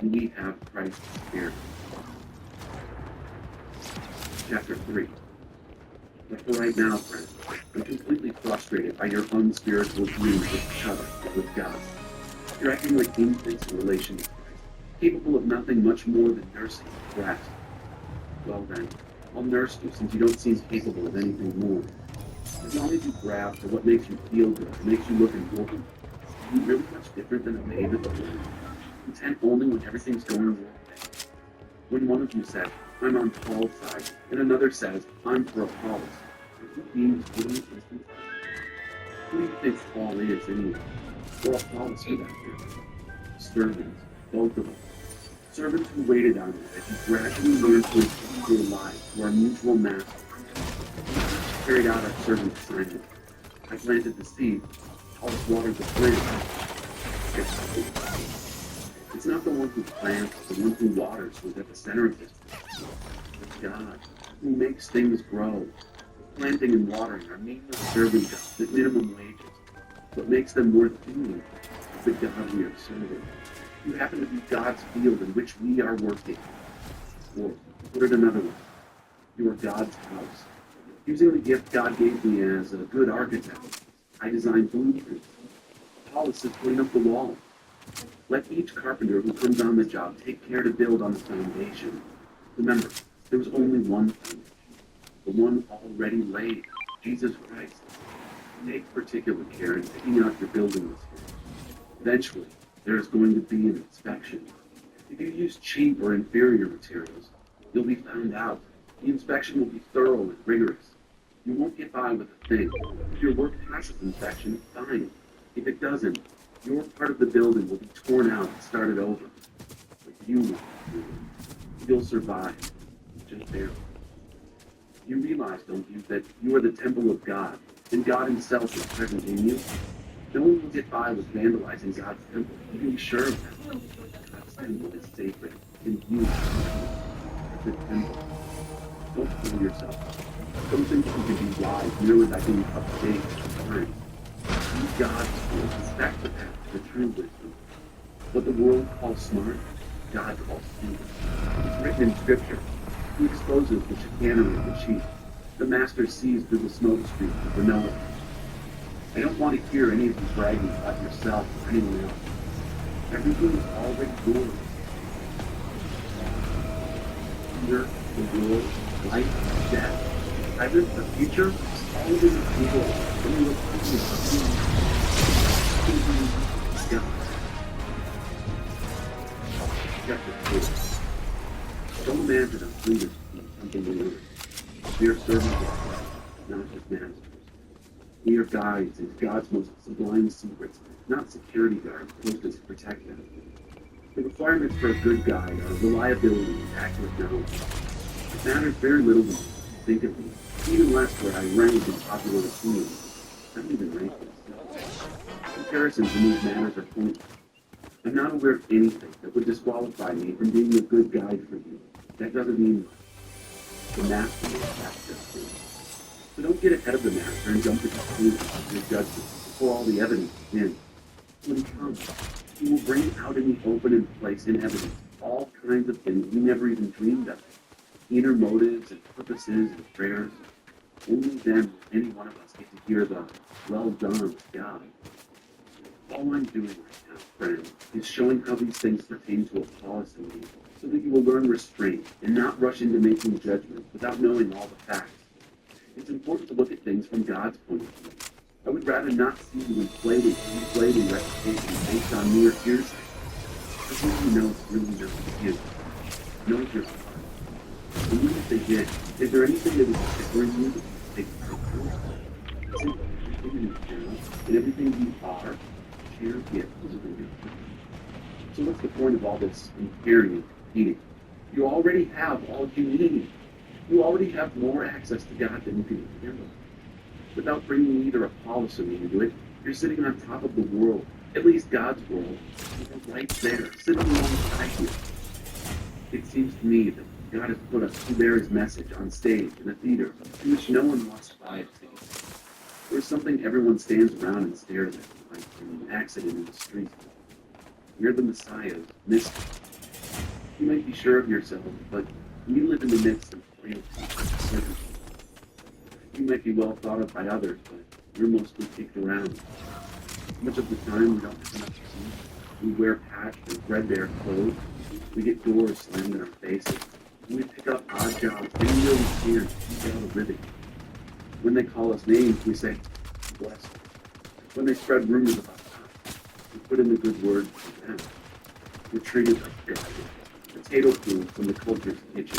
and we have Christ's Spirit. Chapter 3. But for right now, friends, I'm completely frustrated by your unspiritual views with each other and with God. You're acting like infants in relation to Christ, capable of nothing much more than nursing the breast. Well then, I'll nurse you since you don't seem capable of anything more. As long as you grab for what makes you feel good and makes you look important, are you really much different than a babe at the womb? Content only when everything's going your way. When one of you says, I'm on Paul's side, and another says, I'm for Apollos, are you being totally distant? Who do you think Paul is anyway? Or Apollos for that matter? Servants, both of them. Servants who waited on you as you gradually learned to entrust your lives to our mutual master. We carried out our servant assignment. I planted the seed, Apollos watered the plant. It's not the one who plants, the one who waters who's at the center of this. It's God, who makes things grow. Planting and watering are meaningless serving jobs at minimum wages. What makes them worth doing is the God we are serving. You happen to be God's field in which we are working. Or, to put it another way, you are God's house. Using the gift God gave me as a good architect, I designed blueprints. Apollos is putting up the wall. Let each carpenter who comes on the job take care to build on the foundation. Remember, there was only one foundation, the one already laid, Jesus Christ. Take particular care in picking out your building materials. Eventually, there is going to be an inspection. If you use cheap or inferior materials, you'll be found out. The inspection will be thorough and rigorous. You won't get by with a thing. If your work passes inspection, fine. If it doesn't, your part of the building will be torn out and started over. But you won't. You'll survive. Just barely. You realize, don't you, that you are the temple of God, and God himself is present in you? No one will get by with vandalizing God's temple. You can be sure of that. God's temple is sacred, and you are the temple. Don't fool yourself. Don't think you can be wise merely by being up to date with time. Use God's tools. That's the path to the true wisdom. What the world calls smart, God calls stupid. It's written in Scripture. He exposes the chicanery of the cheat. The master sees through the smoke screen of the knowledge. I don't want to hear any of you bragging about yourself or anyone else. Everything is already yours. Fear, the world, life, death, present, the future, all of it is yours. When you look God. Chapter 4. Don't imagine us leaders being something we aren't. We are servants of Christ, not his masters. We are guides into God's most sublime secrets, not security guards posted to protect them. The requirements for a good guide are reliability and accurate knowledge. It matters very little to me, think of me, even less where I rank in popular opinion. I don't even rank myself. Comparisons in these matters are pointless. I'm not aware of anything that would disqualify me from being a good guide for you. That doesn't mean much. The master is that just me. So don't get ahead of the master and jump to conclusions of your judgment before all the evidence is in. When he comes, he will bring out in the open and place in evidence all kinds of things we never even dreamed of. Inner motives and purposes and prayers. Only then will any one of us get to hear the well done, God. All I'm doing right now, friend, is showing how these things pertain to Apollos and me, so that you will learn restraint and not rush into making judgments without knowing all the facts. It's important to look at things from God's point of view. I would rather not see you inflating reputation based on mere hearsay. The one who knows really knows you, knows your heart. And even if they did, is there anything that would differ in you that you take personally? Simply everything in general, and everything you are, sheer gift is from your heart. So what's the point of all this comparing and competing? You already have all you need. You already have more access to God than you can handle. Without bringing either Apollos or me into it, you're sitting on top of the world, at least God's world, and right there, sitting alongside you. It seems to me that God has put us to bear his message on stage in a theater in which no one wants to buy a ticket. There's something everyone stands around and stares at, like an accident in the street. You're the Messiah's mystery. You might be sure of yourself, but you live in the midst of frailty and uncertainty. You might be well thought of by others, but you're mostly kicked around. Much of the time, we don't have enough to eat. We wear patched or threadbare clothes. We get doors slammed in our faces. And we pick up odd jobs any way we can to keep out a living. When they call us names, we say, bless them. When they spread rumors about us, we put in the good word for them. We're treated like garbage. Potato food from the culture's kitchen.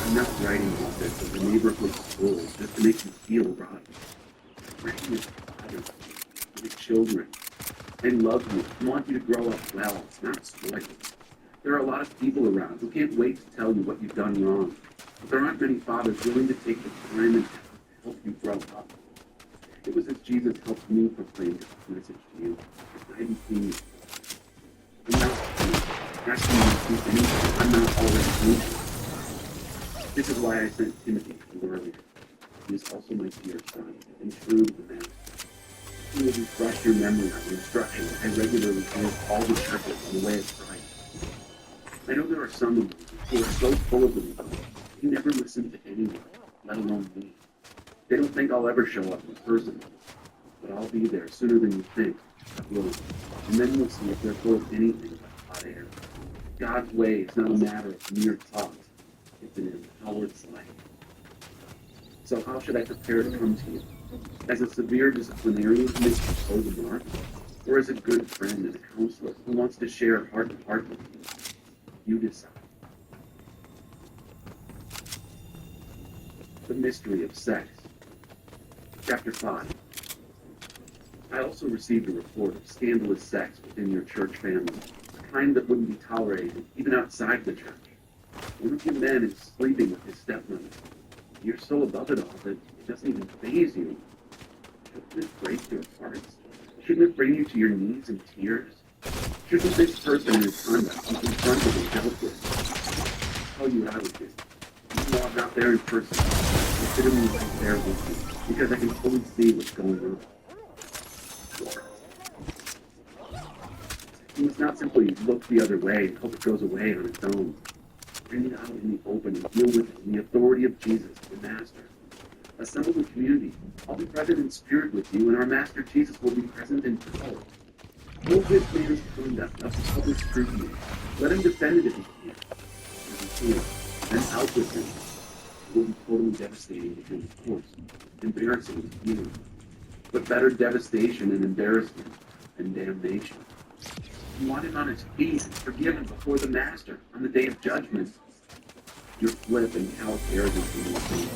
I'm not writing about this as a neighborhood scroll just to make you feel rotten. I'm writing it for fathers, for the children. They love you and want you to grow up well, not spoiled. There are a lot of people around who can't wait to tell you what you've done wrong, but there aren't many fathers willing to take the time and effort to help you grow up. It was as Jesus helped me proclaim God's message to you, that I became you. I'm not asking you to do anything I'm not already doing. This is why I sent Timothy to you earlier. He is also my dear son, and true to the master. He will refresh your memory on the instructions I regularly give all the churches on the way of Christ. I know there are some of you who are so full of them, they never listen to anyone, let alone me. They don't think I'll ever show up in person, but I'll be there sooner than you think. I will. And then you'll see if they're full of anything but hot air. God's way is not a matter of mere talk. It's an empowered slave. So how should I prepare to come to you? As a severe disciplinarian who makes you toe the mark? Or as a good friend and a counselor who wants to share heart to heart with you? You decide. The mystery of sex. Chapter 5. I also received a report of scandalous sex within your church family, the kind that wouldn't be tolerated even outside the church. One of your men is sleeping with his stepmother. You're so above it all that it doesn't even faze you. Shouldn't it break your hearts? Shouldn't it bring you to your knees in tears? Shouldn't this person and his conduct be confronted and dealt with? I'll tell you what I would do. Even though I'm not there in person, I'm sitting right there with you, because I can fully see what's going on. You must not simply look the other way and hope it goes away on its own. Bring it out in the open and deal with it in the authority of Jesus, the Master. Assemble the community. I'll be present in spirit with you, and our Master Jesus will be present in power. Hold this man's conduct up to public scrutiny. Let him defend it if he can. If he can't, then out with him. It will be totally devastating to him, of course. Embarrassing to you. But better devastation and embarrassment than damnation. You want him on his feet and forgiven before the Master on the day of judgment. Your flip and callous arrogance will be seen.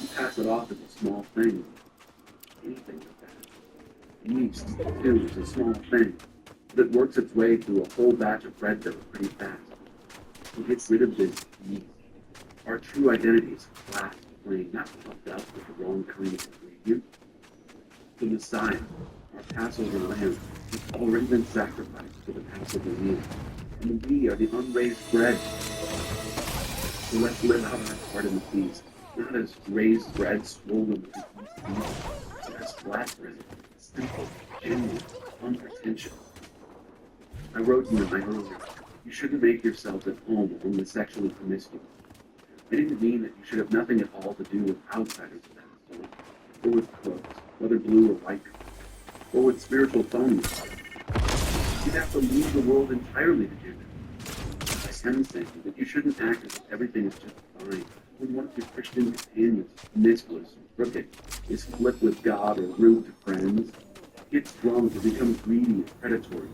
You pass it off as a small thing. Anything like that. Yeast, too, is a small thing that works its way through a whole batch of bread dough pretty fast. It gets rid of this yeast. Our true identity is flat, plain, not puffed up with the wrong kind of ingredient. The Messiah, our Passover lamb, has already been sacrificed for the Passover meal, and we are the unraised bread. So let's live out our part in the feast, not as raised bread swollen with the yeast, but as flat bread, simple, genuine, unpretentious. I wrote you in my earlier, you shouldn't make yourselves at home among the sexually promiscuous. I didn't mean that you should have nothing at all to do with outsiders of that sort, or with crooks, whether blue or white, or with spiritual phonies. You'd have to leave the world entirely to do that. I am saying that you shouldn't act as if everything is just fine when one of your Christian companions, misless or crooked, is flipped with God or rude to friends, gets drunk or becomes greedy and predatory.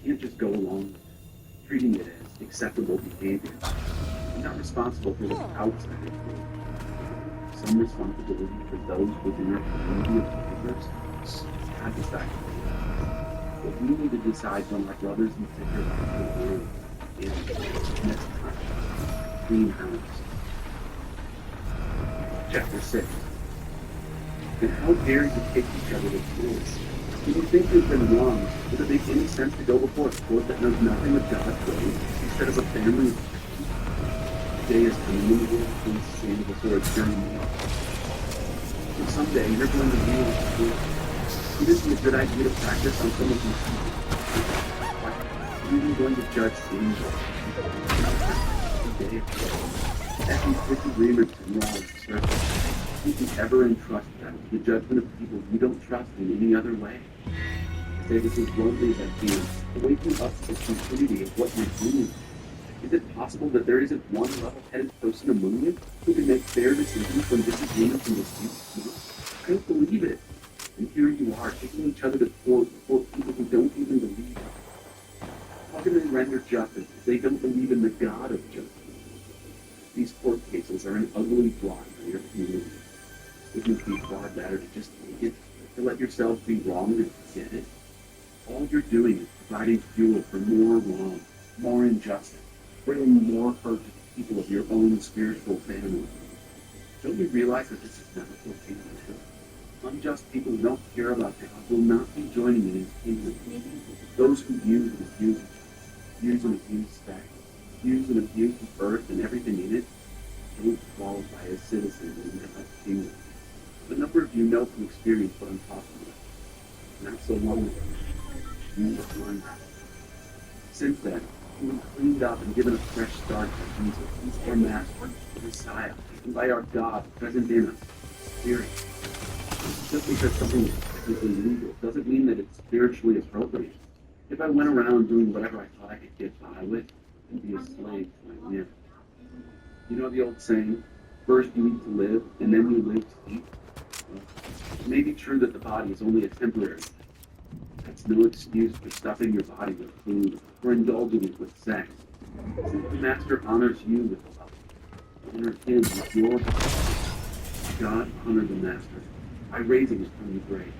You can't just go along with it, treating it as acceptable behavior. You're not responsible for what's outside of you. Some responsibility for those within our community of believers. God decides. What we need to decide from our brothers and sisters in the world is next time. Clean house. Chapter 6. And how dare you take each other to court? Do you think you've been wrong? Does it make any sense to go before a court that knows nothing of God's ways instead of a family of Christians? The day is coming when the world will stand before its journey. And someday you're going to realize the truth. Would it be a good idea to practice on some of these people? Are you going to judge sins every day? Every disagreement and wrong surface. Did you ever entrust them to the judgment of people you don't trust in any other way? I say this as bluntly as I can, waking up to the stupidity of what you're doing. Is it possible that there isn't one level-headed person among you who can make fair decisions from disagreements and disputes? I don't believe it. And here you are, taking each other to court before people who don't even believe it. How can they render justice if they don't believe in the God of justice? These court cases are an ugly blot on your community. Wouldn't it be far better to just take it, to let yourself be wrong and forget it? All you're doing is providing fuel for more wrong, more injustice, bringing more hurt to the people of your own spiritual family. Don't you realize that this is never going to change? Unjust people who don't care about God will not be joining in his kingdom. Those who use and abuse sex, use and abuse the earth and everything in it, don't qualify as citizens in God's kingdom. A number of you know from experience what I'm talking about. Not so long ago, you were one. Since then, we were cleaned up and given a fresh start by Jesus. He's our Master, Messiah, and by our God present in us, Spirit. Just because something is technically legal doesn't mean that it's spiritually appropriate. If I went around doing whatever I thought I could get by with, I'd be a slave to my whim. You know the old saying, first you eat to live, and then you live to eat? Well, it may be true that the body is only a temporary thing. That's no excuse for stuffing your body with food or indulging it with sex. Since the Master honors you with the body, honor him with your body. God honored the Master by raising it from the grave.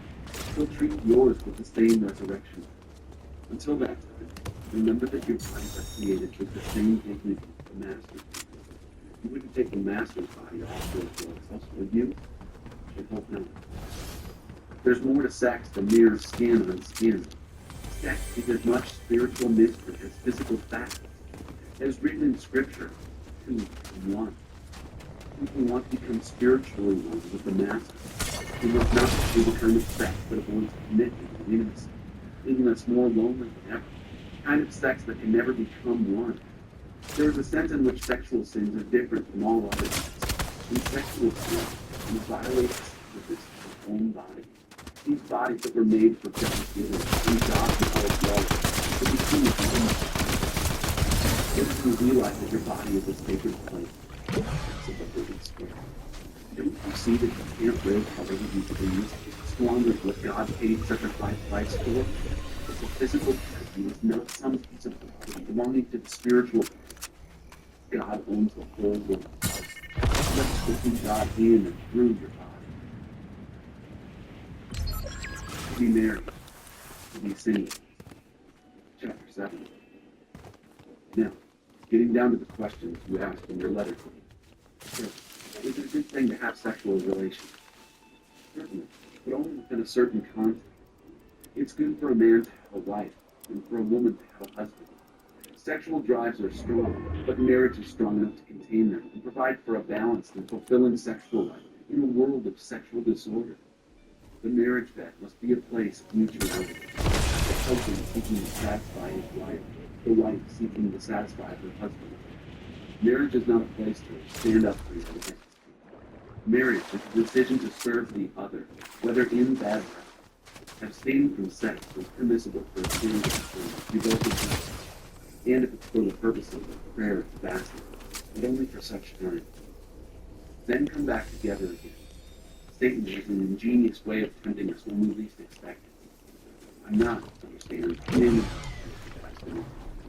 He'll treat yours with the same resurrection. Until that time, remember that your bodies are created with the same dignity the Master's. You wouldn't take the Master's body off for yourself, would you? I hope not. There's more to sex than mere skin on skin. Sex is as much spiritual mystery as physical fact. As written in Scripture, 2 and 1. People want to become spiritually one with the Master. They must not be the kind of sex that avoids commitment and intimacy, leaving us more lonely than ever. The kind of sex that can never become one. There is a sense in which sexual sins are different from all other sins. In sexual sin, we violate the own body. These bodies that were made for God's giving, and God's knowledge love, to become if you realize that your body is a sacred place, it's a living spirit. Don't you see that you can't live however you please, squander what God paid such a high price for? It's a physical person, it's not some piece of property belonging to the spiritual. God owns the whole world. Let's open God in and through your body. To be married, to be single. Chapter 7. Now, getting down to the questions you asked in your letter to me. Sure, is it a good thing to have sexual relations? Certainly, but only within a certain context. It's good for a man to have a wife, and for a woman to have a husband. Sexual drives are strong, but marriage is strong enough to contain them and provide for a balanced and fulfilling sexual life in a world of sexual disorder. The marriage bed must be a place of mutuality. The husband seeking to satisfy his wife, the wife seeking to satisfy her husband. Marriage is not a place to stand up for your own. Marriage is a decision to serve the other, whether in bad health. Abstaining from sex is permissible for a period of time, devoted to and if it's for the purpose of prayer and fasting, but only for such time. Then come back together again. Satan has an ingenious way of tempting us when we least expect it. I'm not, understand, commanding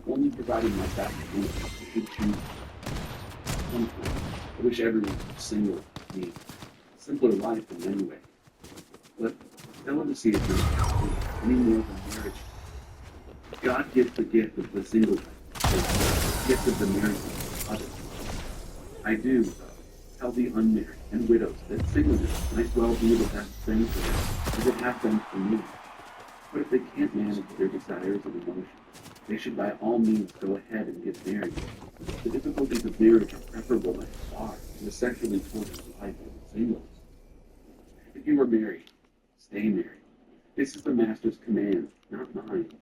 only providing my backbone if you choose. I wish everyone was single to me. A simpler life in any way. But celibacy is not any more than marriage. God gives the gift of the single life, the gift of the married life to others. I do, though, tell the unmarried and widows that singleness might well be the best thing for them, as it has been for me. But if they can't manage their desires and emotions, they should by all means go ahead and get married. The difficulties of marriage are preferable by far to the sexually tortured life of singles. If you are married, stay married. This is the Master's command, not mine.